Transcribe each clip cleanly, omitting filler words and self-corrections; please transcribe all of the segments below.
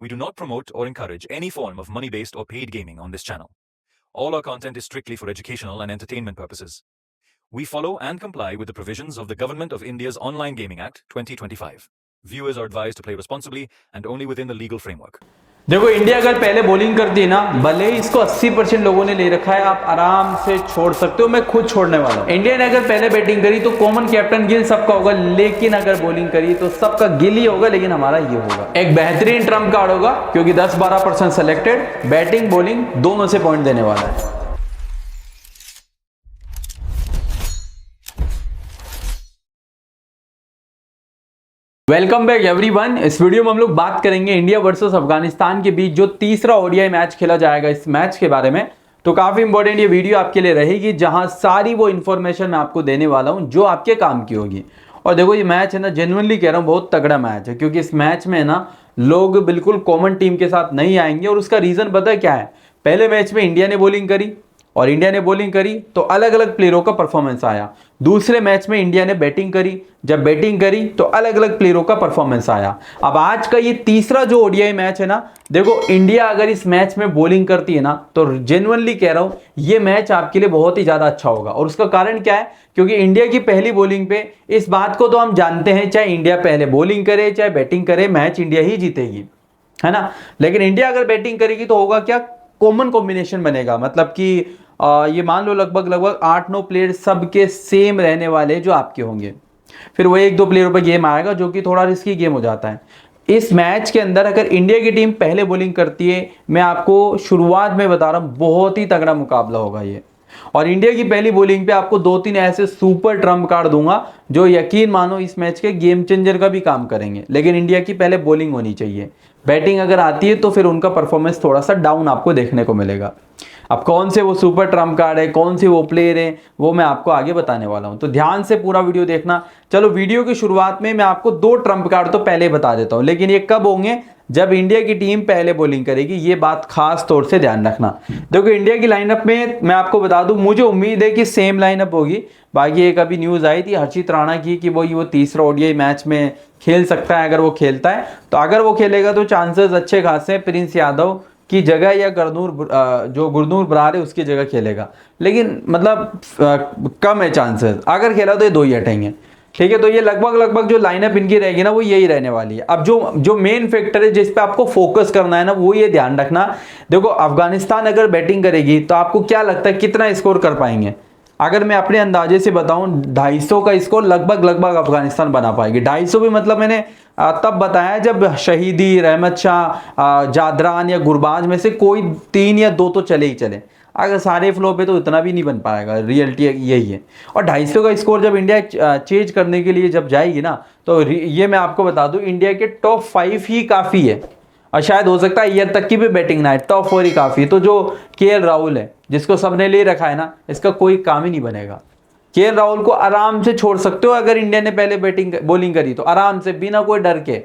We do not promote or encourage any form of money-based or paid gaming on this channel. All our content is strictly for educational and entertainment purposes. We follow and comply with the provisions of the Government of India's Online Gaming Act 2025. Viewers are advised to play responsibly and only within the legal framework. देखो India अगर पहले bowling करती है ना, भले ही इसको 80% लोगों ने ले रखा है, आप आराम से छोड़ सकते हो। मैं खुद छोड़ने वाला हूं। इंडिया ने अगर पहले बैटिंग करी तो कॉमन कैप्टन गिल सबका होगा, लेकिन अगर बॉलिंग करी तो सबका गिल ही होगा, लेकिन हमारा ये होगा। एक बेहतरीन ट्रम्प कार्ड होगा क्योंकि 10-12% सेलेक्टेड, बैटिंग बॉलिंग दोनों से पॉइंट देने वाला है। Welcome back everyone. इस वीडियो में हम लोग बात करेंगे इंडिया वर्सेस अफगानिस्तान के बीच जो तीसरा ओडीआई मैच खेला जाएगा, इस मैच के बारे में। तो काफी इंपॉर्टेंट ये वीडियो आपके लिए रहेगी, जहां सारी वो इन्फॉर्मेशन मैं आपको देने वाला हूं जो आपके काम की होगी। और देखो ये मैच है ना, जेन्युइनली कह रहा हूं, बहुत तगड़ा मैच है, क्योंकि इस मैच में ना लोग बिल्कुल कॉमन टीम के साथ नहीं आएंगे। और उसका रीजन पता है क्या है? पहले मैच में इंडिया ने बॉलिंग करी और इंडिया ने बॉलिंग करी तो अलग अलग प्लेयरों का परफॉर्मेंस आया। दूसरे मैच में इंडिया ने बैटिंग करी, जब बैटिंग करी तो अलग अलग प्लेयरों का परफॉर्मेंस आया। अब आज का ये तीसरा जो ओडीआई मैच है ना, देखो इंडिया अगर इस मैच में बॉलिंग करती है ना, तो जेन्युइनली कह रहा हूं ये मैच आपके लिए बहुत ही ज्यादा अच्छा होगा। और उसका कारण क्या है? क्योंकि इंडिया की पहली बॉलिंग पे, इस बात को तो हम जानते हैं, चाहे इंडिया पहले बॉलिंग करे चाहे बैटिंग करे, मैच इंडिया ही जीतेगी, है ना। लेकिन इंडिया अगर बैटिंग करेगी तो होगा क्या? कॉमन कॉम्बिनेशन बनेगा, मतलब कि ये मान लो लगभग 8-9 प्लेयर सबके सेम रहने वाले जो आपके होंगे। फिर वो 1-2 प्लेयरों पर गेम आएगा, जो कि थोड़ा रिस्की गेम हो जाता है। इस मैच के अंदर अगर इंडिया की टीम पहले बॉलिंग करती है, मैं आपको शुरुआत में बता रहा हूं, बहुत ही तगड़ा मुकाबला होगा ये। और इंडिया की पहली बॉलिंग पे आपको 2-3 ऐसे सुपर ट्रम्प कार्ड दूंगा जो यकीन मानो इस मैच के गेम चेंजर का भी काम करेंगे। लेकिन इंडिया की पहले बॉलिंग होनी चाहिए। बैटिंग अगर आती है तो फिर उनका परफॉर्मेंस थोड़ा सा डाउन आपको देखने को मिलेगा। अब कौन से वो सुपर ट्रम्प कार्ड है, कौन से वो प्लेयर है, वो मैं आपको आगे बताने वाला हूं, तो ध्यान से पूरा वीडियो देखना। चलो वीडियो की शुरुआत में मैं आपको 2 ट्रम्प कार्ड तो पहले बता देता हूं, लेकिन ये कब होंगे? जब इंडिया की टीम पहले बॉलिंग करेगी, ये बात खास तौर से ध्यान रखना। देखो इंडिया की लाइनअप में मैं आपको बता दूं, मुझे उम्मीद है कि सेम लाइनअप होगी। बाकी एक अभी न्यूज आई थी हर्षित राणा की कि वो तीसरा ओडीआई मैच में खेल सकता है। अगर वो खेलता है तो, अगर वो खेलेगा तो चांसेस अच्छे खासे हैं प्रिंस यादव की जगह या गुरनूर बरार है उसकी जगह खेलेगा, लेकिन मतलब कम है चांसेस। अगर खेला तो ये 2 ही हटेंगे, ठीक है। तो ये लगभग जो लाइनअप इनकी रहेगी ना, वो यही रहने वाली है। अब जो मेन फैक्टर है जिस पे आपको फोकस करना है ना, वो ये ध्यान रखना। देखो अफगानिस्तान अगर बैटिंग करेगी तो आपको क्या लगता है कितना स्कोर कर पाएंगे? अगर मैं अपने अंदाजे से बताऊं, 250 का स्कोर लगभग अफगानिस्तान बना पाएगी। 250 भी मतलब मैंने तब बताया जब शहीदी, रहमत शाह, जादरान या गुरबाज में से कोई 3 या 2 तो चले ही चले। अगर सारे फ्लो पे तो इतना भी नहीं बन पाएगा, रियलिटी यही है। और 250 का स्कोर जब इंडिया चेज करने के लिए जब जाएगी ना, तो ये मैं आपको बता दूं, इंडिया के टॉप 5 ही काफ़ी है। और शायद हो सकता है ईयर तक की भी बैटिंग ना है, टॉप 4 ही काफ़ी है। तो जो केएल राहुल है, जिसको सबने ले रखा है ना, इसका कोई काम ही नहीं बनेगा। केएल राहुल को आराम से छोड़ सकते हो अगर इंडिया ने पहले बॉलिंग करी तो, आराम से, बिना कोई डर के,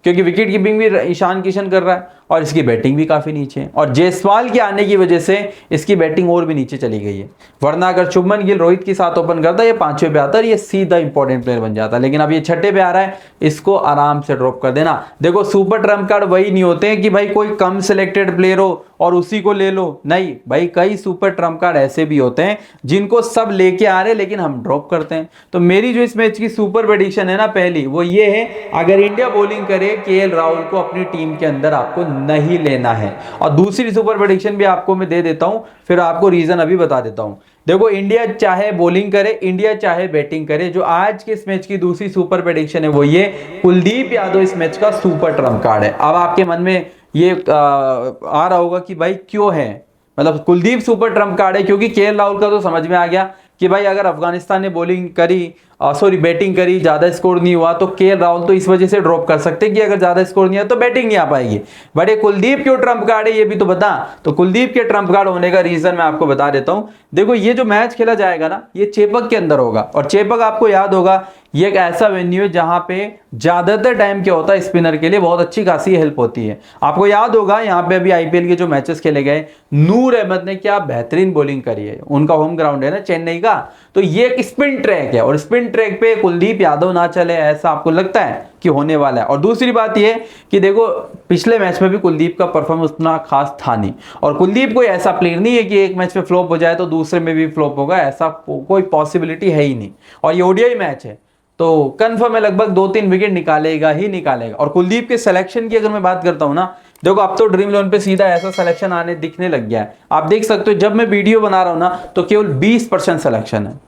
क्योंकि विकेट कीपिंग भी ईशान किशन कर रहा है और इसकी बैटिंग भी काफ़ी नीचे है। और जायसवाल के आने की वजह से इसकी बैटिंग और भी नीचे चली गई है। वरना अगर शुभमन गिल रोहित के साथ ओपन करता, ये 5वें पे आता, ये सीधा इंपॉर्टेंट प्लेयर बन जाता। लेकिन अब ये 6ठे पे आ रहा है, इसको आराम से ड्रॉप कर देना। देखो सुपर ट्रम्प कार्ड वही नहीं होते हैं कि भाई कोई कम सिलेक्टेड प्लेयर हो और उसी को ले लो, नहीं भाई, कई सुपर ट्रम्प कार्ड ऐसे भी होते हैं जिनको सब लेके आ रहे लेकिन हम ड्रॉप करते हैं। तो मेरी जो इस मैच की सुपर प्रेडिक्शन है ना, पहली वो ये है, अगर इंडिया बॉलिंग करे, केएल राहुल को अपनी टीम के अंदर आपको नहीं लेना है। और दूसरी सुपर प्रेडिक्शन भी आपको मैं दे देता हूं, फिर आपको रीजन अभी बता देता हूं। देखो इंडिया चाहे बॉलिंग करे, इंडिया चाहे बैटिंग करे, जो आज के इस मैच की दूसरी सुपर प्रेडिक्शन है वो ये, कुलदीप यादव इस मैच का सुपर ट्रम्प कार्ड है। अब आपके मन में ये आ रहा होगा कि भाई क्यों है, मतलब कुलदीप सुपर ट्रम्प कार्ड है, क्योंकि केएल राहुल का तो समझ में आ गया कि भाई अगर अफगानिस्तान ने बैटिंग करी, ज्यादा स्कोर नहीं हुआ, तो केएल राहुल तो इस वजह से ड्रॉप कर सकते हैं कि अगर ज्यादा स्कोर नहीं है तो बैटिंग नहीं आ पाएगी। बट ये कुलदीप क्यों ट्रम्प कार्ड है ये भी तो बता। तो कुलदीप के ट्रम्प कार्ड होने का रीजन मैं आपको बता देता हूं। देखो ये जो मैच खेला जाएगा ना, ये चेपक के अंदर होगा, और चेपक आपको याद होगा ये एक ऐसा वेन्यू है जहां पे ज्यादातर टाइम क्या होता है, स्पिनर के लिए बहुत अच्छी खासी हेल्प होती है। आपको याद होगा यहाँ पे अभी आईपीएल के जो मैचेस खेले गए, नूर अहमद ने क्या बेहतरीन बॉलिंग करी है। उनका होम ग्राउंड है ना चेन्नई का, तो ये एक स्पिन ट्रैक है, और स्पिन स्पिन ट्रैक पे कुलदीप यादव ना चले, ऐसा आपको लगता है कि होने वाला है? और दूसरी बात ये कि देखो पिछले मैच में भी कुलदीप का परफॉर्मेंस उतना खास था नहीं, और कुलदीप कोई ऐसा प्लेयर नहीं है कि एक मैच में फ्लॉप हो जाए तो दूसरे में भी फ्लॉप होगा, ऐसा कोई पॉसिबिलिटी है ही नहीं। और ये ओडीआई मैच है तो कंफर्म है लगभग 2-3 विकेट निकालेगा ही निकालेगा। और कुलदीप के सिलेक्शन की अगर मैं बात करता हूं ना, देखो अब तो ड्रीम 11 पे सीधा ऐसा सिलेक्शन आने दिखने लग गया है। आप देख सकते हो जब मैं वीडियो बना रहा हूं ना तो केवल 20% सिलेक्शन है,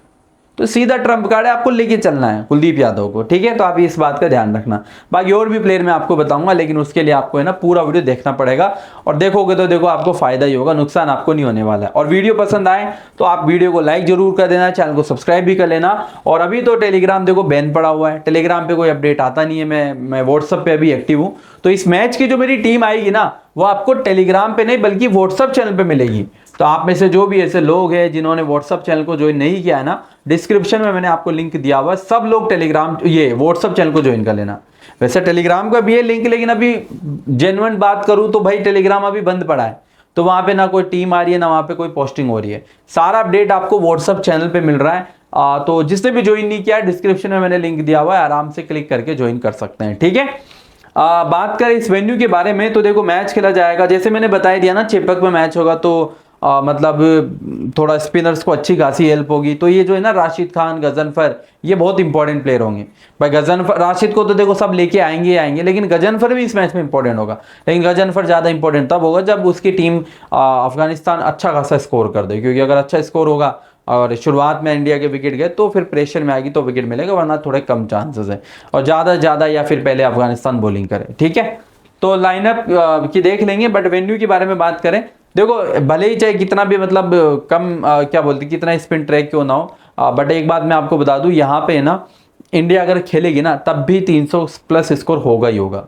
तो सीधा ट्रम्प कार्ड है, आपको लेके चलना है कुलदीप यादव को, ठीक है? तो आप इस बात का ध्यान रखना। बाकी और भी प्लेयर मैं आपको बताऊंगा, लेकिन उसके लिए आपको है ना पूरा वीडियो देखना पड़ेगा, और देखोगे तो देखो आपको फायदा ही होगा, नुकसान आपको नहीं होने वाला है। और वीडियो पसंद आए तो आप वीडियो को लाइक जरूर कर देना, चैनल को सब्सक्राइब भी कर लेना। और अभी तो टेलीग्राम देखो बैन पड़ा हुआ है, टेलीग्राम पे कोई अपडेट आता नहीं है, मैं व्हाट्सअप पे अभी एक्टिव हूँ। तो इस मैच की जो मेरी टीम आएगी ना वो आपको टेलीग्राम पे नहीं बल्कि व्हाट्सअप चैनल पे मिलेगी। तो आप में से जो भी ऐसे लोग हैं जिन्होंने व्हाट्सअप चैनल को ज्वाइन नहीं किया है ना, डिस्क्रिप्शन में मैंने आपको लिंक दिया हुआ है, सब लोग टेलीग्राम ये व्हाट्सअप चैनल को ज्वाइन कर लेना। वैसे टेलीग्राम का भी है लिंक, लेकिन अभी जेन्युइन बात करूं तो भाई टेलीग्राम अभी बंद पड़ा है, तो वहां पे ना कोई टीम आ रही है ना वहां पे कोई पोस्टिंग हो रही है, सारा अपडेट आपको व्हाट्सअप चैनल पे मिल रहा है। तो जिसने भी ज्वाइन नहीं किया डिस्क्रिप्शन में मैंने लिंक दिया हुआ है, आराम से क्लिक करके ज्वाइन कर सकते हैं, ठीक है? बात करें इस वेन्यू के बारे में तो देखो मैच खेला जाएगा, जैसे मैंने बताया दिया ना चेपक में मैच होगा, तो मतलब थोड़ा स्पिनर्स को अच्छी खासी हेल्प होगी। तो ये जो है ना राशिद खान, गजनफर, ये बहुत इंपॉर्टेंट प्लेयर होंगे भाई। गजनफर, राशिद को तो देखो सब लेके आएंगे ही आएंगे, लेकिन गजनफर भी इस मैच में इंपॉर्टेंट होगा। लेकिन गजनफर ज़्यादा इंपॉर्टेंट तब होगा जब उसकी टीम अफगानिस्तान अच्छा खासा स्कोर कर दे, क्योंकि अगर अच्छा स्कोर होगा और शुरुआत में इंडिया के विकेट गए तो फिर प्रेशर में आएगी तो विकेट मिलेगा, वरना थोड़े कम चांसेस है। और ज़्यादा से ज़्यादा या फिर पहले अफगानिस्तान बॉलिंग करे, ठीक है? तो लाइनअप की देख लेंगे, बट वेन्यू के बारे में बात करें, देखो भले ही चाहे कितना भी मतलब कम क्या बोलते कितना स्पिन ट्रैक क्यों ना हो, बट एक बात मैं आपको बता दूं, यहाँ पे ना इंडिया अगर खेलेगी ना तब भी 300 प्लस स्कोर होगा ही होगा,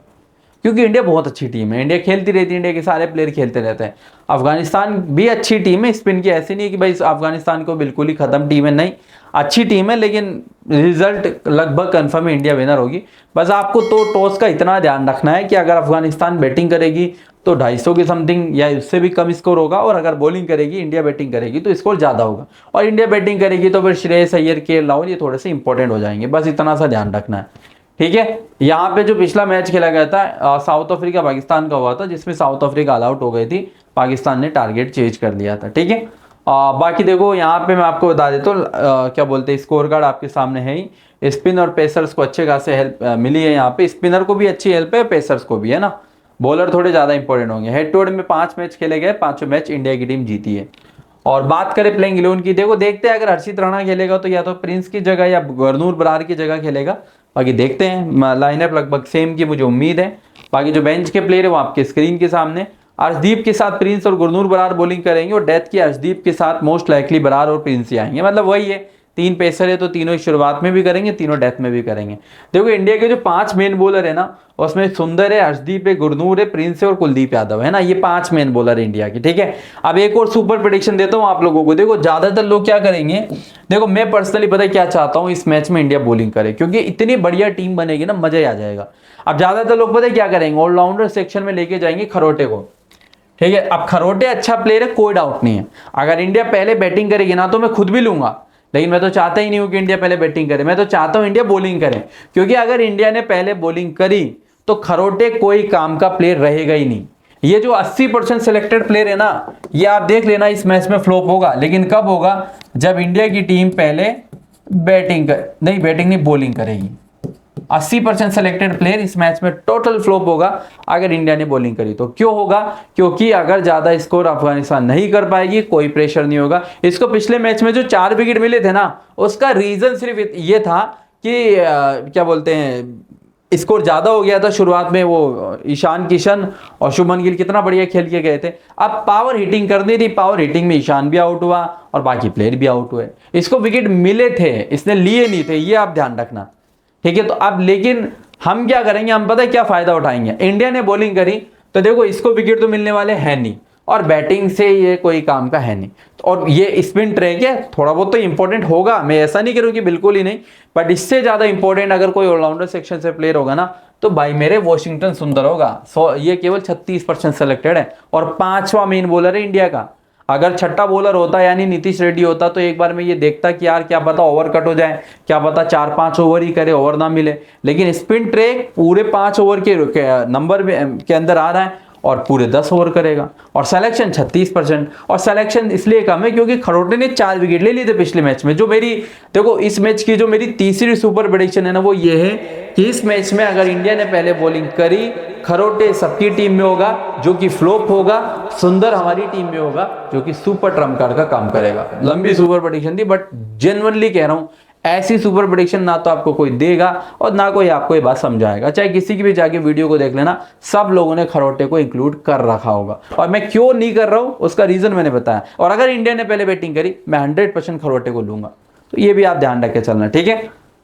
क्योंकि इंडिया बहुत अच्छी टीम है, इंडिया खेलती रहती है, इंडिया के सारे प्लेयर खेलते रहते हैं। अफगानिस्तान भी अच्छी टीम है, स्पिन की ऐसी नहीं है कि भाई अफगानिस्तान को बिल्कुल ही खत्म टीम है, नहीं अच्छी टीम है, लेकिन रिजल्ट लगभग कंफर्म है इंडिया विनर होगी। बस आपको तो टॉस का इतना ध्यान रखना है कि अगर अफगानिस्तान बैटिंग करेगी तो 250 की समथिंग या उससे भी कम स्कोर होगा, और अगर बॉलिंग करेगी इंडिया बैटिंग करेगी तो स्कोर ज़्यादा होगा, और इंडिया बैटिंग करेगी तो फिर श्रेयस अय्यर, केएल राहुल ये थोड़े से इंपॉर्टेंट हो जाएंगे, बस इतना सा ध्यान रखना है, ठीक है? यहाँ पे जो पिछला मैच खेला गया था साउथ अफ्रीका पाकिस्तान का हुआ था, जिसमें साउथ अफ्रीका ऑल आउट हो गई थी, पाकिस्तान ने टारगेट चेंज कर लिया था, ठीक है? बाकी देखो यहाँ पे मैं आपको बता देता हूँ क्या बोलते हैं, स्कोर कार्ड आपके सामने है ही। स्पिन और पेसर्स को अच्छे खासे हेल्प मिली है, यहाँ पे स्पिनर को भी अच्छी हेल्प है, पेसर्स को भी है ना, बॉलर थोड़े ज़्यादा इंपॉर्टेंट होंगे। हेड टू हेड में 5 मैच खेले गए, 5 मैच इंडिया की टीम जीती है। और बात करें प्लेइंग 11 की, देखो देखते हैं अगर हर्षित राणा खेलेगा तो या तो प्रिंस की जगह या गुरनूर बरार की जगह खेलेगा, बाकी देखते हैं। लाइनअप लगभग सेम की मुझे उम्मीद है। बाकी जो बेंच के प्लेयर है वो आपके स्क्रीन के सामने। अर्शदीप के साथ प्रिंस और गुरनूर बरार बॉलिंग करेंगे, और डेथ की अर्शदीप के साथ मोस्ट लाइकली बरार और प्रिंस ही आएंगे, मतलब वही है 3 पेसर है तो तीनों ही शुरुआत में भी करेंगे, तीनों डेथ में भी करेंगे। देखो इंडिया के जो 5 मेन बॉलर है ना, उसमें सुंदर है, अर्शदीप है, गुरनूर है, प्रिंस है और कुलदीप यादव है ना, ये 5 मेन बॉलर है इंडिया की, ठीक है? अब एक और सुपर प्रेडिक्शन देता हूं आप लोगों को। देखो ज्यादातर लोग क्या करेंगे, देखो मैं पर्सनली पता है क्या चाहता हूं, इस मैच में इंडिया बॉलिंग करे, क्योंकि इतनी बढ़िया टीम बनेगी ना, मजा ही आ जाएगा। अब ज्यादातर लोग पता है क्या करेंगे, ऑलराउंडर सेक्शन में लेके जाएंगे खरोटे को, ठीक है? अब खरोटे अच्छा प्लेयर है, कोई डाउट नहीं है। अगर इंडिया पहले बैटिंग करेगी ना तो मैं खुद भी लूंगा, लेकिन मैं तो चाहता ही नहीं हूं कि इंडिया पहले बैटिंग करे, मैं तो चाहता हूं इंडिया बॉलिंग करे, क्योंकि अगर इंडिया ने पहले बॉलिंग करी तो खरोटे कोई काम का प्लेयर रहेगा ही नहीं। ये जो 80% सिलेक्टेड प्लेयर है ना, ये आप देख लेना इस मैच में फ्लॉप होगा, लेकिन कब होगा, जब इंडिया की टीम पहले बैटिंग नहीं बॉलिंग करेगी। 80% सिलेक्टेड प्लेयर इस मैच में टोटल फ्लॉप होगा अगर इंडिया ने बॉलिंग करी तो। क्यों होगा? क्योंकि अगर ज्यादा स्कोर अफगानिस्तान नहीं कर पाएगी, कोई प्रेशर नहीं होगा। इसको पिछले मैच में जो 4 विकेट मिले थे ना, उसका रीजन सिर्फ ये था कि क्या बोलते हैं, स्कोर ज्यादा हो गया था शुरुआत में, वो ईशान किशन और शुभमन गिल कितना बढ़िया खेल के गए थे। अब पावर हिटिंग करनी थी, पावर हिटिंग में ईशान भी आउट हुआ और बाकी प्लेयर भी आउट हुए। इसको विकेट मिले थे, इसने लिए नहीं थे, ये आप ध्यान रखना, ठीक है? तो अब लेकिन हम क्या करेंगे, हम पता है क्या फायदा उठाएंगे। इंडिया ने बॉलिंग करी तो देखो इसको विकेट तो मिलने वाले हैं नहीं, और बैटिंग से ये कोई काम का है नहीं, और ये स्पिन ट्रैक है, थोड़ा बहुत तो इंपॉर्टेंट होगा, मैं ऐसा नहीं करूँ कि बिल्कुल ही नहीं, बट इससे ज्यादा इंपॉर्टेंट अगर कोई ऑलराउंडर सेक्शन से प्लेयर होगा ना, तो भाई मेरे वॉशिंगटन सुंदर होगा। ये केवल 36% सेलेक्टेड है और 5वां मेन बॉलर है इंडिया का। अगर छठा बॉलर होता यानी नीतीश रेड्डी होता तो एक बार में ये देखता कि यार क्या पता ओवर कट हो जाए, क्या पता 4-5 ओवर ही करे, ओवर ना मिले। लेकिन स्पिन ट्रैक पूरे 5 ओवर के नंबर के अंदर आ रहा है और पूरे 10 ओवर करेगा, और सिलेक्शन 36%। और सिलेक्शन इसलिए कम है क्योंकि खरोटे ने 4 विकेट ले लिए थे पिछले मैच में। जो मेरी देखो इस मैच की जो मेरी तीसरी सुपर प्रेडिक्शन है ना, वो ये है कि इस मैच में अगर इंडिया ने पहले बॉलिंग करी, खरोटे सबकी टीम में होगा जो कि फ्लॉप होगा, सुंदर हमारी टीम में होगा जो कि सुपर ट्रम्प कार्ड का काम करेगा। लंबी सुपर प्रेडिक्शन थी, बट जेन्युइनली कह रहा हूं ऐसी सुपर प्रेडिक्शन ना तो आपको कोई देगा और ना कोई आपको ये बात समझाएगा। चाहे किसी की भी जाके वीडियो को देख लेना, सब लोगों ने खरोटे को इंक्लूड कर रखा होगा। और मैं क्यों नहीं कर रहा हूं उसका रीजन मैंने बताया। और अगर इंडिया ने पहले बैटिंग करी, मैं 100% खरोटे को लूंगा, तो ये भी आप ध्यान रख के चलना, ठीक है।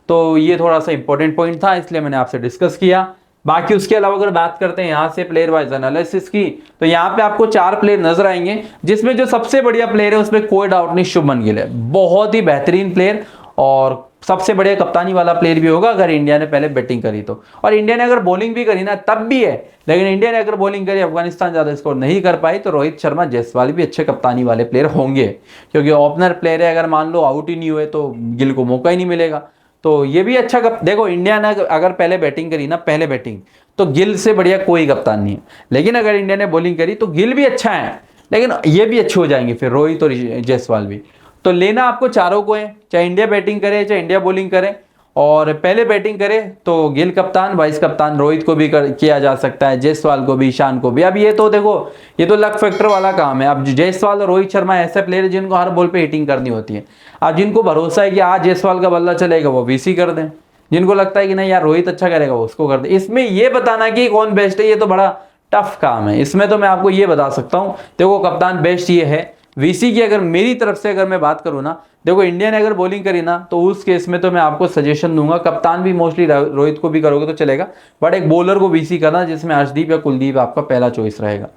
तो ये थोड़ा सा इंपॉर्टेंट पॉइंट था, इसलिए मैंने आपसे डिस्कस किया। बाकी उसके अलावा अगर बात करते हैं यहाँ से प्लेयर वाइज एनालिसिस की, तो यहाँ पे आपको 4 प्लेयर नजर आएंगे, जिसमें जो सबसे बढ़िया प्लेयर है उसमें कोई डाउट नहीं, शुभमन गिल है। बहुत ही बेहतरीन प्लेयर और सबसे बढ़िया कप्तानी वाला प्लेयर भी होगा अगर इंडिया ने पहले बैटिंग करी तो। और इंडिया ने अगर बॉलिंग भी करी ना तब भी है, लेकिन इंडिया ने अगर बॉलिंग करी, अफगानिस्तान ज्यादा स्कोर नहीं कर पाई, तो रोहित शर्मा जायसवाल भी अच्छे कप्तानी वाले प्लेयर होंगे, क्योंकि ओपनर प्लेयर है। अगर मान लो आउट ही नहीं हुए तो गिल को मौका ही नहीं मिलेगा। तो ये भी अच्छा देखो इंडिया ने अगर पहले बैटिंग करी ना, पहले बैटिंग, तो गिल से बढ़िया कोई कप्तान नहीं है। लेकिन अगर इंडिया ने बॉलिंग करी तो गिल भी अच्छा है, लेकिन ये भी अच्छे हो जाएंगे फिर, रोहित और जायसवाल भी। तो लेना आपको चारों को है, चाहे इंडिया बैटिंग करे चाहे इंडिया बॉलिंग करे। और पहले बैटिंग करे तो गिल कप्तान, वाइस कप्तान रोहित को भी किया जा सकता है, जायसवाल को भी, ईशान को भी। अब ये तो देखो ये तो लक फैक्टर वाला काम है। अब जायसवाल और रोहित शर्मा ऐसे प्लेयर है जिनको हर बॉल पे हिटिंग करनी होती है। अब जिनको भरोसा है कि आज जायसवाल का बल्ला चलेगा वो वीसी कर दें, जिनको लगता है कि नहीं यार रोहित अच्छा करेगा वो उसको कर दे। इसमें ये बताना कि कौन बेस्ट है ये तो बड़ा टफ काम है। इसमें तो मैं आपको ये बता सकता हूँ, देखो कप्तान बेस्ट ये है। वीसी की अगर मेरी तरफ से अगर मैं बात करूँ ना, देखो इंडिया ने अगर बॉलिंग करी ना तो उस केस में तो मैं आपको सजेशन दूंगा, कप्तान भी मोस्टली रोहित को भी करोगे तो चलेगा, बट एक बॉलर को वीसी करना जिसमें अर्शदीप या कुलदीप आपका पहला चॉइस रहेगा।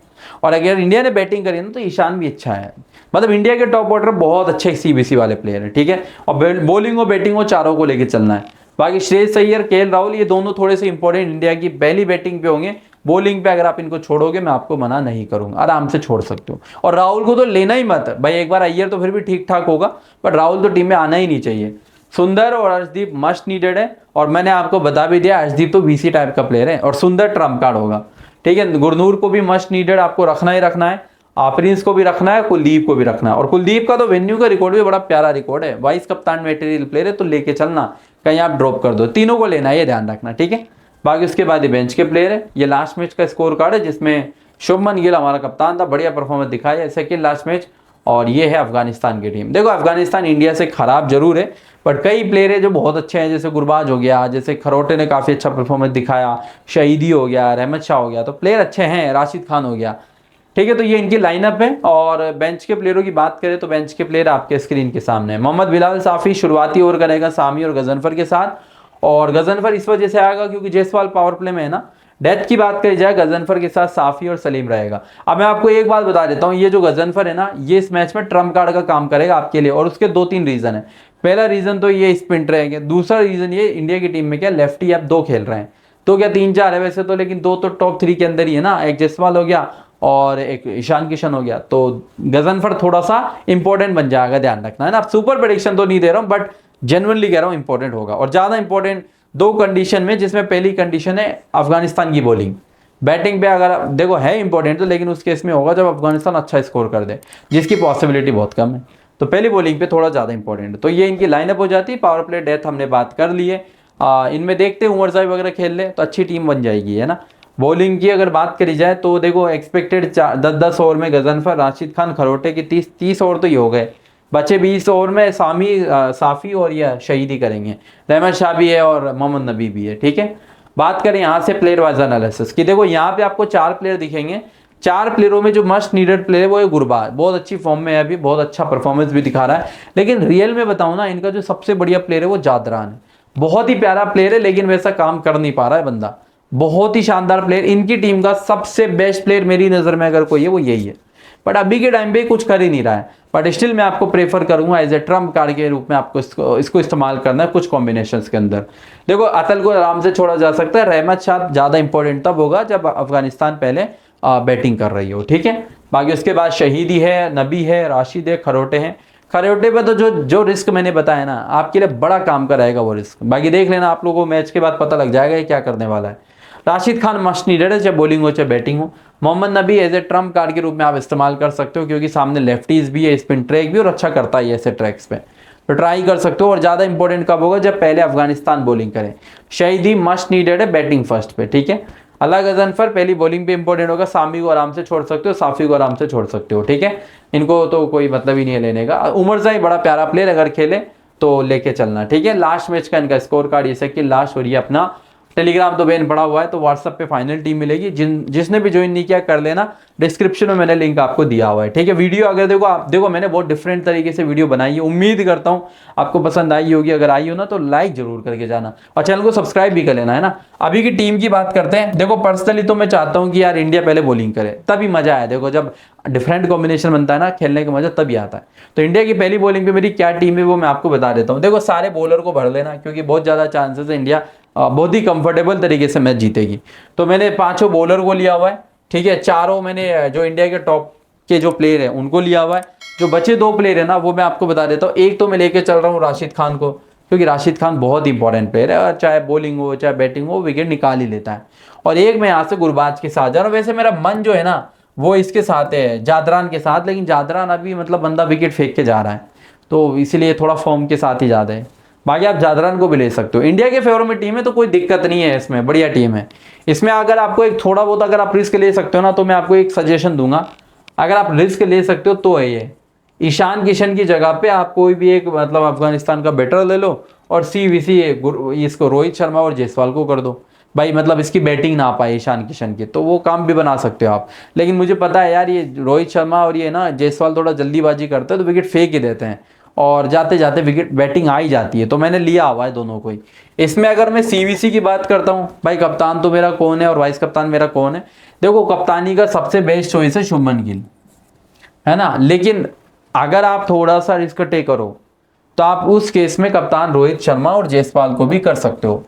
और अगर इंडिया ने बैटिंग करी ना तो ईशान भी अच्छा है। मतलब इंडिया के टॉप ऑर्डर बहुत अच्छे सीबीसी वाले प्लेयर है, ठीक है। और बॉलिंग और बैटिंग वो चारों को लेकर चलना है। बाकी श्रेयस अय्यर, केएल राहुल ये दोनों थोड़े से इंपॉर्टेंट इंडिया की पहली बैटिंग पे होंगे। बॉलिंग पे अगर आप इनको छोड़ोगे मैं आपको मना नहीं करूंगा, आराम से छोड़ सकते हो। और राहुल को तो लेना ही मत भाई, एक बार अय्यर तो फिर भी ठीक ठाक होगा, बट राहुल तो टीम में आना ही नहीं चाहिए। सुंदर और अर्शदीप मस्ट नीडेड है, और मैंने आपको बता भी दिया अर्शदीप तो वीसी टाइप का प्लेयर है और सुंदर ट्रम्प कार्ड होगा, ठीक है। गुरनूर को भी मस्ट नीडेड आपको रखना ही रखना है, प्रिंस को भी रखना है, कुलदीप को भी रखना है। और कुलदीप का तो वेन्यू का रिकॉर्ड भी बड़ा प्यारा रिकॉर्ड है, वाइस कप्तान मटेरियल प्लेयर है, तो लेके चलना, कहीं आप ड्रॉप कर दो। तीनों को लेना है, ये ध्यान रखना, ठीक है। बाकी उसके बाद ये बेंच के प्लेयर है। ये लास्ट मैच का स्कोर कार्ड है जिसमें शुभमन गिल हमारा कप्तान था, बढ़िया परफॉर्मेंस दिखाया है सेकंड लास्ट मैच। और ये है अफगानिस्तान की टीम। देखो अफगानिस्तान इंडिया से खराब जरूर है, बट कई प्लेयर है जो बहुत अच्छे हैं, जैसे गुरबाज हो गया, जैसे खरोटे ने काफ़ी अच्छा परफॉर्मेंस दिखाया, शहीदी हो गया, रहमत शाह हो गया, तो प्लेयर अच्छे हैं, राशिद खान हो गया, ठीक है। तो ये इनकी लाइनअप है। और बेंच के प्लेयरों की बात करें तो बेंच के प्लेयर आपके स्क्रीन के सामने है। मोहम्मद बिलाल साफ़ी शुरुआती ओवर करेगा सामी और गजनफर के साथ, और गजनफर इस वजह से आएगा क्योंकि जायसवाल पावर प्ले में है ना। डेथ की बात करी जाए गजनफर के साथ साफ़ी और सलीम रहेगा। अब मैं आपको एक बात बता देता हूँ, ये जो गजनफर है ना ये इस मैच में ट्रम्प कार्ड का काम करेगा आपके लिए, और उसके 2-3 रीज़न है। पहला रीज़न तो ये स्पिन रहेंगे, दूसरा रीज़न ये इंडिया की टीम में क्या लेफ्टी आप 2 खेल रहे हैं, तो क्या 3-4 है वैसे तो, लेकिन 2 तो टॉप 3 के अंदर ही है ना, एक जायसवाल हो गया और एक ईशान किशन हो गया, तो गजनफर थोड़ा सा इंपॉर्टेंट बन जाएगा, ध्यान रखना है ना। अब सुपर प्रेडिक्शन तो नहीं दे रहा हूँ, बट जेन्युइनली कह रहा हूँ इंपॉर्टेंट होगा। और ज़्यादा इंपॉर्टेंट 2 कंडीशन में, जिसमें पहली कंडीशन है अफगानिस्तान की बॉलिंग। बैटिंग पे अगर देखो है इंपॉर्टेंट तो, लेकिन उस केस में होगा जब अफगानिस्तान अच्छा स्कोर कर दे, जिसकी पॉसिबिलिटी बहुत कम है। तो पहली बॉलिंग पे थोड़ा ज़्यादा इंपॉर्टेंट है। तो ये इनकी लाइनअप हो जाती है। पावर प्ले डेथ हमने बात कर ली है, इनमें देखते हैं उमर साहिब वगैरह खेल ले तो अच्छी टीम बन जाएगी, है ना। बॉलिंग की अगर बात करी जाए तो देखो एक्सपेक्टेड 10-10 ओवर में गजनफर, राशिद खान, खरोटे की 30 ओवर तो ये हो गए, बचे 20 ओवर में साफ़ी और यह शहीदी करेंगे। रहमत शाह भी है और मोहम्मद नबी भी है, ठीक है। बात करें यहाँ से प्लेयर वाइज एनालिसिस की, देखो यहाँ पे आपको 4 प्लेयर दिखेंगे। 4 प्लेयरों में जो मस्ट नीडेड प्लेयर है वो है गुरबाज, बहुत अच्छी फॉर्म में है अभी, बहुत अच्छा परफॉर्मेंस भी दिखा रहा है। लेकिन रियल में बताऊँ ना, इनका जो सबसे बढ़िया प्लेयर है वो जादरान है। बहुत ही प्यारा प्लेयर है, लेकिन वैसा काम कर नहीं पा रहा है बंदा, बहुत ही शानदार प्लेयर। इनकी टीम का सबसे बेस्ट प्लेयर मेरी नज़र में अगर कोई है वो यही है, बट अभी के टाइम पे कुछ कर ही नहीं रहा है। बट स्टिल मैं आपको प्रेफर करूंगा एज ए ट्रम्प कार्ड के रूप में आपको इसको इस्तेमाल करना है कुछ कॉम्बिनेशंस के अंदर। देखो अतल को आराम से छोड़ा जा सकता है, रहमत शाह ज़्यादा इंपॉर्टेंट तब होगा जब अफगानिस्तान पहले बैटिंग कर रही हो, ठीक है। बाकी उसके बाद शहीदी है, नबी है, राशिद है, खरोटे हैं। खरोटे पे तो जो रिस्क मैंने बताया ना, आपके लिए बड़ा काम का रहेगा वो रिस्क। बाकी देख लेना, आप लोगों को मैच के बाद पता लग जाएगा ये क्या करने वाला है। राशिद खान मस्ट नीडेड है, चाहे बॉलिंग हो चाहे बैटिंग हो। मोहम्मद नबी एज ए ट्रम्प कार्ड के रूप में आप इस्तेमाल कर सकते हो, क्योंकि सामने लेफ्टीज भी है, स्पिन ट्रैक भी, और अच्छा करता है ऐसे ट्रैक्स पे, तो ट्राई कर सकते हो। और ज़्यादा इंपॉर्टेंट कब होगा, जब पहले अफगानिस्तान बॉलिंग करे। शहीदी मस्ट नीडेड है बैटिंग फर्स्ट पे, ठीक है। अल्लाह गजनफर पहली बॉलिंग पे इंपॉर्टेंट होगा। सामी को आराम से छोड़ सकते हो, साफी को आराम से छोड़ सकते हो, ठीक है। इनको तो कोई मतलब ही नहीं है लेने का। उमर जाई बड़ा प्यारा प्लेयर, अगर खेले तो लेके चलना, ठीक है। लास्ट मैच का इनका स्कोर कार्ड ये कि लास्ट, और ये अपना टेलीग्राम तो बैन पड़ा हुआ है, तो व्हाट्सएप पे फाइनल टीम मिलेगी। जिसने भी ज्वाइन नहीं किया कर लेना, डिस्क्रिप्शन में मैंने लिंक आपको दिया हुआ है, ठीक है। वीडियो अगर देखो मैंने बहुत डिफरेंट तरीके से वीडियो बनाई है, उम्मीद करता हूँ आपको पसंद आई होगी। अगर आई हो ना तो लाइक जरूर करके जाना, और चैनल को सब्सक्राइब भी कर लेना, है ना। अभी की टीम की बात करते हैं। देखो पर्सनली तो मैं चाहता हूँ कि यार इंडिया पहले बॉलिंग करे, तभी मजा आए। देखो जब डिफरेंट कॉम्बिनेशन बनता है ना, खेलने का मजा तभी आता है। तो इंडिया की पहली बॉलिंग पे मेरी क्या टीम है वो मैं आपको बता देता हूँ। देखो सारे बॉलर को भर लेना, क्योंकि बहुत ज़्यादा चांसेस है इंडिया बहुत ही कंफर्टेबल तरीके से मैच जीतेगी। तो मैंने 5 बॉलर को लिया हुआ है, ठीक है। 4 मैंने जो इंडिया के टॉप के जो प्लेयर है उनको लिया हुआ है। जो बचे 2 प्लेयर है ना, वो मैं आपको बता देता हूँ। एक तो मैं लेके चल रहा हूँ राशिद खान को, क्योंकि राशिद खान बहुत इंपॉर्टेंट प्लेयर है, और चाहे बॉलिंग हो चाहे बैटिंग हो विकेट निकाल ही लेता है। और एक मैं यहाँ से गुरबाज के साथ जा रहा हूँ। वैसे मेरा मन जो है ना वो इसके साथ है, जादरान के साथ, लेकिन जादरान अभी मतलब बंदा विकेट फेंक के जा रहा है, तो इसीलिए थोड़ा फॉर्म के साथ ही ज़्यादा है। बाकी आप जादरान को भी ले सकते हो। इंडिया के फेवर में टीम है तो कोई दिक्कत नहीं है, इसमें बढ़िया टीम है। इसमें अगर आपको एक थोड़ा बहुत अगर आप रिस्क ले सकते हो ना, तो मैं आपको एक सजेशन दूंगा। अगर आप रिस्क ले सकते हो तो है ये, ईशान किशन की जगह पे आप कोई भी एक मतलब अफगानिस्तान का बैटर ले लो, और CVC इसको रोहित शर्मा और जायसवाल को कर दो। भाई मतलब इसकी बैटिंग ना पाए ईशान किशन की, तो वो काम भी बना सकते हो आप। लेकिन मुझे पता है यार, ये रोहित शर्मा और ये ना जायसवाल थोड़ा जल्दीबाजी करते हैं, तो विकेट फेंक ही देते हैं, और जाते जाते विकेट बैटिंग आ ही जाती है। तो मैंने लिया हुआ है दोनों को ही। इसमें अगर मैं CVC की बात करता हूँ, भाई कप्तान तो मेरा कौन है और वाइस कप्तान मेरा कौन है। देखो कप्तानी का सबसे बेस्ट चॉइस है शुभमन गिल, है ना। लेकिन अगर आप थोड़ा सा रिस्क टेक करो तो आप उस केस में कप्तान रोहित शर्मा और जायसवाल को भी कर सकते हो।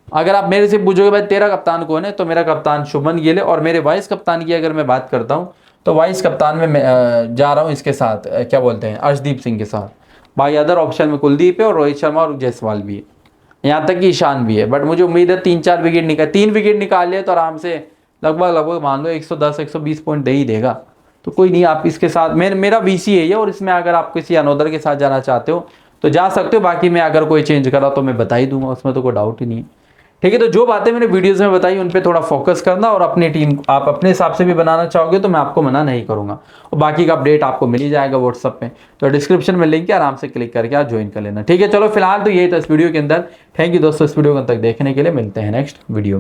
अगर आप मेरे से पूछोगे भाई तेरा कप्तान कौन है, तो मेरा कप्तान शुभमन गिल है। और मेरे वाइस कप्तान की अगर मैं बात करता हूँ, तो वाइस कप्तान में मैं जा रहा हूँ इसके साथ, क्या बोलते हैं, अर्शदीप सिंह के साथ। भाई अदर ऑप्शन में कुलदीप है, और रोहित शर्मा और जायसवाल भी है, यहाँ तक कि ईशान भी है। बट मुझे उम्मीद है 3-4 विकेट निकाल, 3 विकेट निकाल लिया तो आराम से लगभग मान लो 110-120 पॉइंट दे ही देगा। तो कोई नहीं, आप इसके साथ मेरा VC है ये, और इसमें अगर आप किसी अनोदर के साथ जाना चाहते हो तो जा सकते हो। बाकी मैं अगर कोई चेंज करा तो मैं बता ही दूंगा, उसमें तो कोई डाउट ही नहीं है, ठीक है। तो जो बातें मैंने वीडियोस में बताई उन पे थोड़ा फोकस करना, और अपनी टीम आप अपने हिसाब से भी बनाना चाहोगे तो मैं आपको मना नहीं करूंगा। और बाकी का अपडेट आपको मिल ही जाएगा व्हाट्सएप पे, तो डिस्क्रिप्शन में लिंक है, आराम से क्लिक करके आप ज्वाइन कर लेना, ठीक है। चलो फिलहाल तो यही था इस वीडियो के अंदर। थैंक यू दोस्तों इस वीडियो को अंत तक देखने के लिए। मिलते हैं नेक्स्ट वीडियो में।